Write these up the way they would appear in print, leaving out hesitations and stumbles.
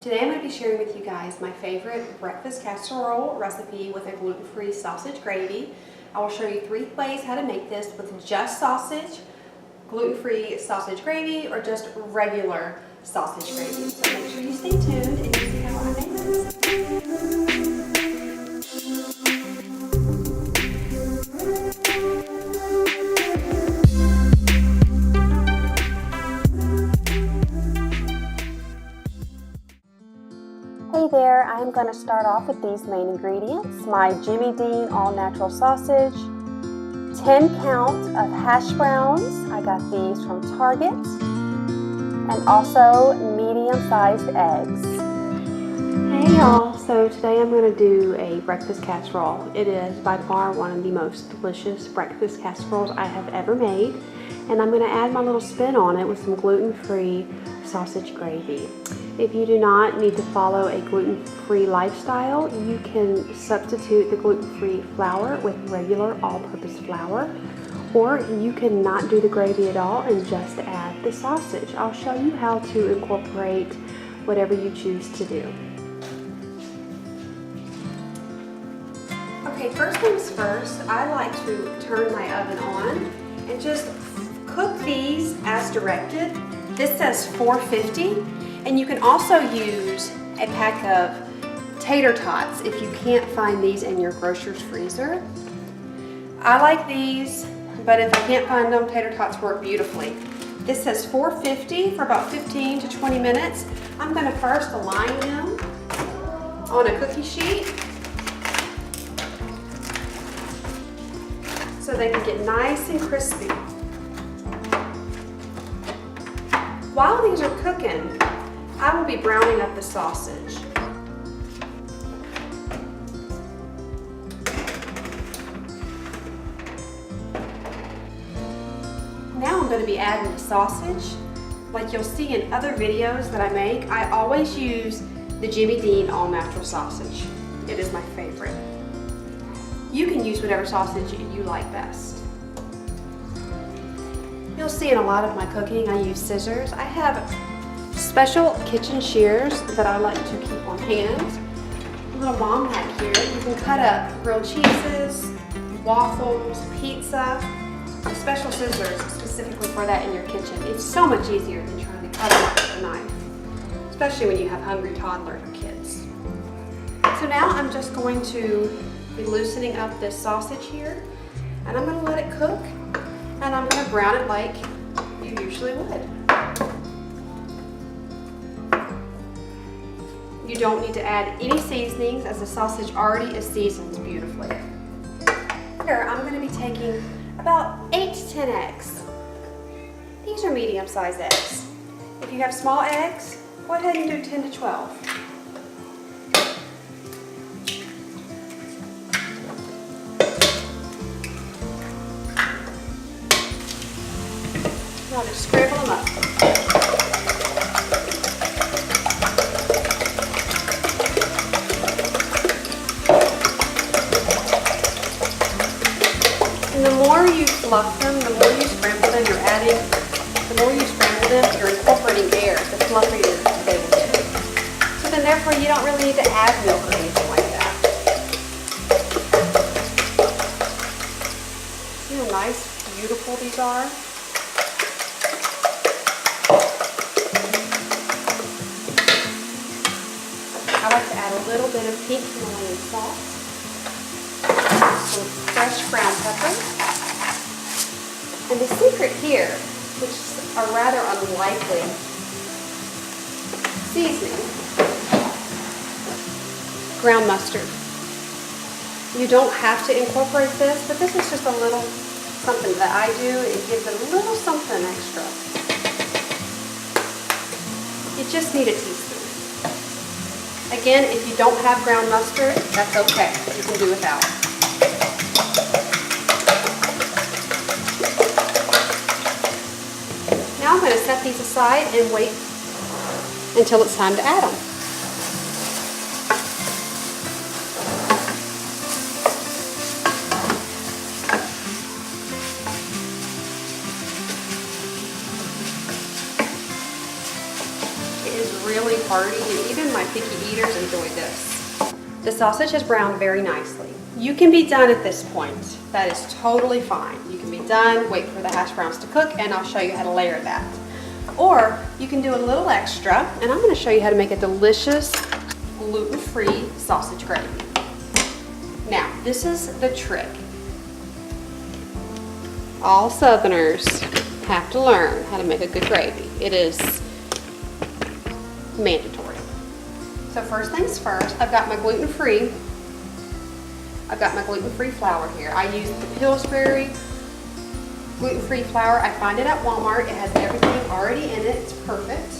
Today I'm going to be sharing with you guys my favorite breakfast casserole recipe with a gluten-free sausage gravy. I will show you 3 ways how to make this with just sausage, gluten-free sausage gravy, or just regular sausage gravy. So make sure you stay tuned and you see how I make this. Hey there, I'm going to start off with these main ingredients. My Jimmy Dean all-natural sausage, 10 count of hash browns, I got these from Target, and also medium-sized eggs. Hey y'all, so today I'm going to do a breakfast casserole. It is by far one of the most delicious breakfast casseroles I have ever made, and I'm going to add my little spin on it with some gluten-free sausage gravy. If you do not need to follow a gluten-free lifestyle, you can substitute the gluten-free flour with regular all-purpose flour, or you can not do the gravy at all and just add the sausage. I'll show you how to incorporate whatever you choose to do. Okay, first things first, I like to turn my oven on and just cook these as directed. This says 450. And you can also use a pack of tater tots if you can't find these in your grocer's freezer. I like these, but if I can't find them, tater tots work beautifully. This says 450 for about 15 to 20 minutes. I'm going to first align them on a cookie sheet so they can get nice and crispy. While these are cooking, I will be browning up the sausage. Now I'm going to be adding the sausage. Like you'll see in other videos that I make, I always use the Jimmy Dean all-natural sausage. It is my favorite. You can use whatever sausage you like best. You'll see in a lot of my cooking I use scissors. I have special kitchen shears that I like to keep on hand. A little mom hack here. You can cut up grilled cheeses, waffles, pizza. Special scissors specifically for that in your kitchen. It's so much easier than trying to cut them up with a knife, especially when you have hungry toddlers or kids. So now I'm just going to be loosening up this sausage here, and I'm going to let it cook, and I'm going to brown it like you usually would. You don't need to add any seasonings as the sausage already is seasoned beautifully. Here I'm going to be taking about 8 to 10 eggs. These are medium-sized eggs. If you have small eggs, go ahead and do 10 to 12. I'll just scramble them up. And the more you fluff them, the more you scramble them, you're incorporating air, the fluffier they will get. So then therefore you don't really need to add milk or anything like that. See how nice, beautiful these are? I like to add a little bit of pink Himalayan salt, some fresh ground pepper, and the secret here, which is a rather unlikely seasoning, ground mustard. You don't have to incorporate this, but this is just a little something that I do. It gives it a little something extra. You just need a teaspoon. Again, if you don't have ground mustard, that's okay. You can do without. Now I'm going to set these aside and wait until it's time to add them. It is really hearty, and even my picky eaters enjoy this. The sausage has browned very nicely. You can be done at this point. That is totally fine. You can be done, wait for the hash browns to cook, and I'll show you how to layer that. Or you can do a little extra, and I'm going to show you how to make a delicious gluten-free sausage gravy. Now, this is the trick. All Southerners have to learn how to make a good gravy. It is mandatory. So first things first, I've got my gluten-free flour here. I use the Pillsbury gluten-free flour. I find it at Walmart. It has everything already in it. It's perfect.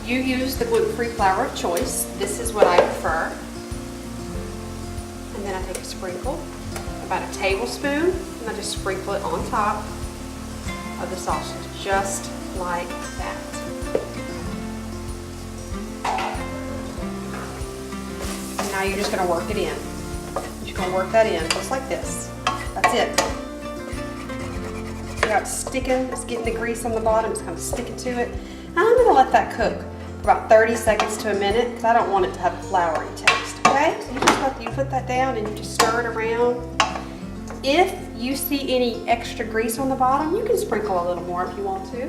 You use the gluten-free flour of choice. This is what I prefer. And then I take a sprinkle, about a tablespoon, and I just sprinkle it on top of the sausage, just like that. And now you're just going to work it in. You're just going to work that in, just like this. That's it. See how it's sticking? It's getting the grease on the bottom. It's kind of sticking to it. Now I'm going to let that cook for about 30 seconds to a minute because I don't want it to have a floury taste. Okay? So you put that down and you just stir it around. If you see any extra grease on the bottom, you can sprinkle a little more if you want to.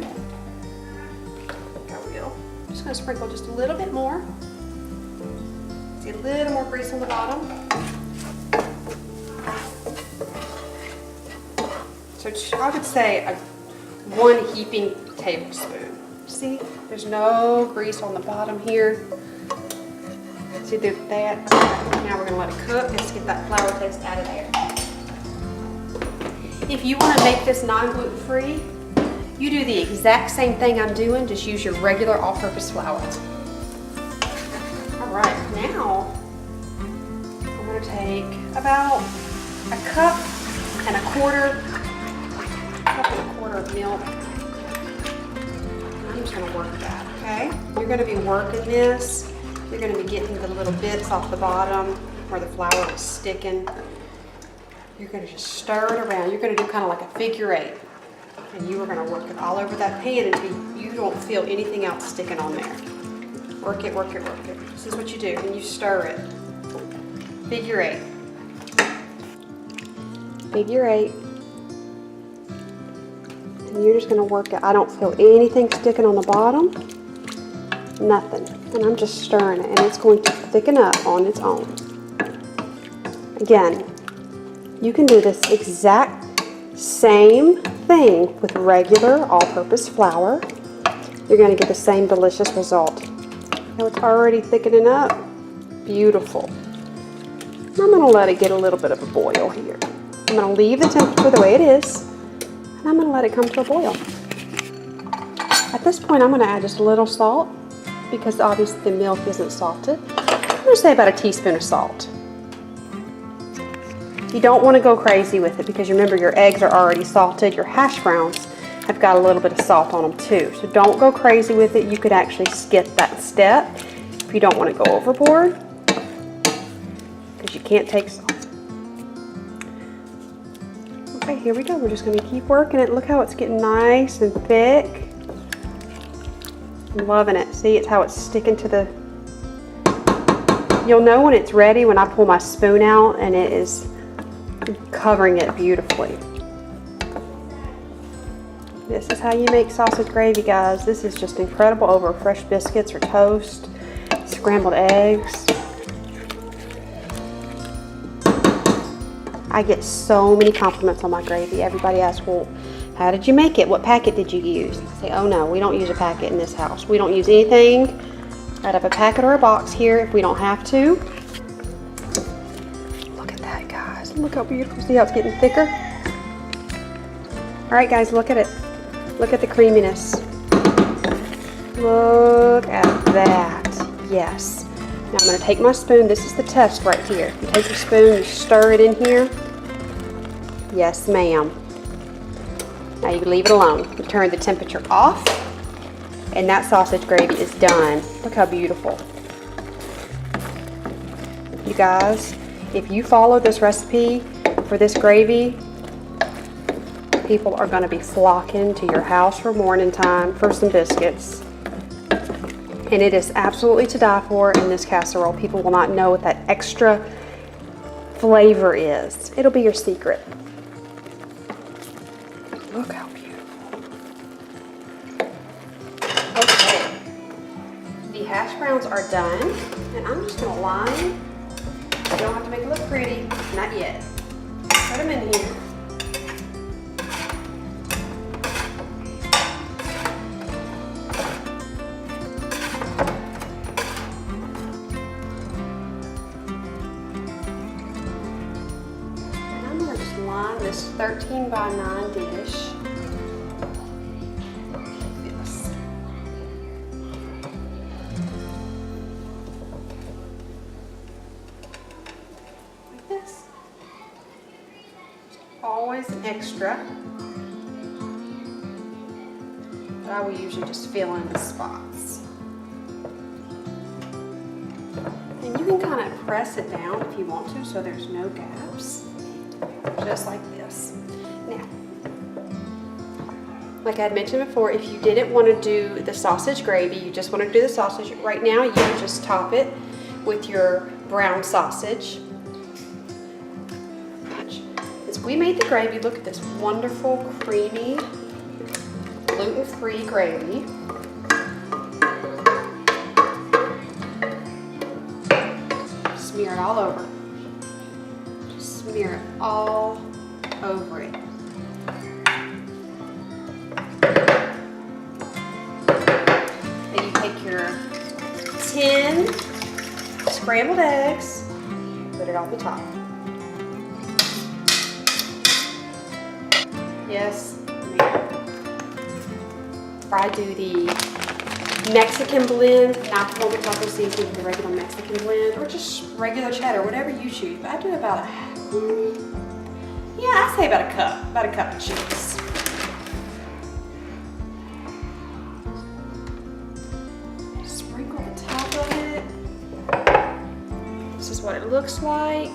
I will. I'm just going to sprinkle just a little bit more. See a little more grease on the bottom. So I would say 1 heaping tablespoon. See, there's no grease on the bottom here. See that? Now we're going to let it cook. Let's get that flour taste out of there. If you want to make this non-gluten-free, you do the exact same thing I'm doing, just use your regular all-purpose flour. All right, now I'm going to take about a cup and a quarter of milk. I'm just going to work that, okay? You're going to be working this. You're going to be getting the little bits off the bottom where the flour is sticking. You're going to just stir it around. You're going to do kind of like a figure 8. And you are going to work it all over that pan until you don't feel anything else sticking on there. Work it, work it, work it. This is what you do. And you stir it. Figure 8. Figure 8. And you're just going to work it. I don't feel anything sticking on the bottom. Nothing. And I'm just stirring it. And it's going to thicken up on its own. Again, you can do this exact same thing with regular all-purpose flour. You're going to get the same delicious result. Now it's already thickening up. Beautiful. I'm going to let it get a little bit of a boil here. I'm going to leave the temperature the way it is, and I'm going to let it come to a boil. At this point, I'm going to add just a little salt because obviously the milk isn't salted. I'm going to say about a teaspoon of salt. You don't want to go crazy with it because remember your eggs are already salted. Your hash browns have got a little bit of salt on them too. So don't go crazy with it. You could actually skip that step if you don't want to go overboard because you can't take salt. Okay, here we go. We're just going to keep working it. Look how it's getting nice and thick. I'm loving it. See, it's how it's sticking to the... You'll know when it's ready when I pull my spoon out and it is covering it beautifully. This is how you make sausage gravy, guys. This is just incredible over fresh biscuits or toast, scrambled eggs. I get so many compliments on my gravy. Everybody asks, well, how did you make it? What packet did you use? I say, oh no, we don't use a packet in this house. We don't use anything out of a packet or a box here if we don't have to. Look how beautiful. See how it's getting thicker? All right, guys, look at it. Look at the creaminess. Look at that. Yes. Now I'm going to take my spoon. This is the test right here. You take your spoon, you stir it in here. Yes, ma'am. Now you leave it alone. You turn the temperature off, and that sausage gravy is done. Look how beautiful. You guys, if you follow this recipe for this gravy, people are going to be flocking to your house for morning time for some biscuits. And it is absolutely to die for in this casserole. People will not know what that extra flavor is. It'll be your secret. Look how beautiful. Okay, the hash browns are done, and I'm just gonna line. You don't have to make it look pretty, not yet. Put them in here. And I'm gonna just line this 13 by 9 dish. Always an extra, but I will usually just fill in the spots. And you can kind of press it down if you want to so there's no gaps, just like this. Now, like I had mentioned before, if you didn't want to do the sausage gravy, you just want to do the sausage, right now you can just top it with your brown sausage. We made the gravy. Look at this wonderful, creamy, gluten-free gravy. Smear it all over. Just smear it all over it. Then you take your 10 scrambled eggs, put it on the top. Yes, I do the Mexican blend, not the taco seasoning, the regular Mexican blend, or just regular cheddar, whatever you choose. But I do about I say about a cup of cheese. Sprinkle the top of it. This is what it looks like.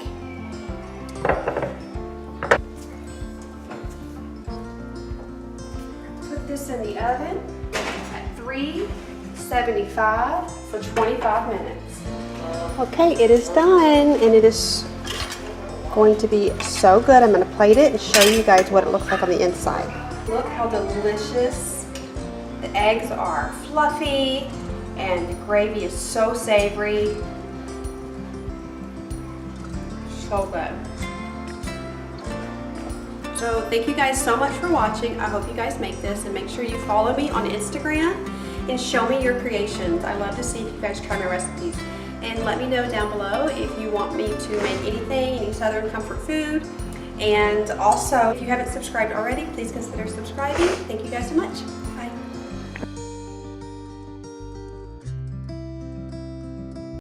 This in the oven at 375 for 25 minutes. Okay, it is done, and it is going to be so good. I'm going to plate it and show you guys what it looks like on the inside. Look how delicious. The eggs are fluffy, and the gravy is so savory. So good. So thank you guys so much for watching. I hope you guys make this, and make sure you follow me on Instagram and show me your creations. I love to see if you guys try my recipes. And let me know down below if you want me to make anything, any Southern comfort food. And also, if you haven't subscribed already, please consider subscribing. Thank you guys so much.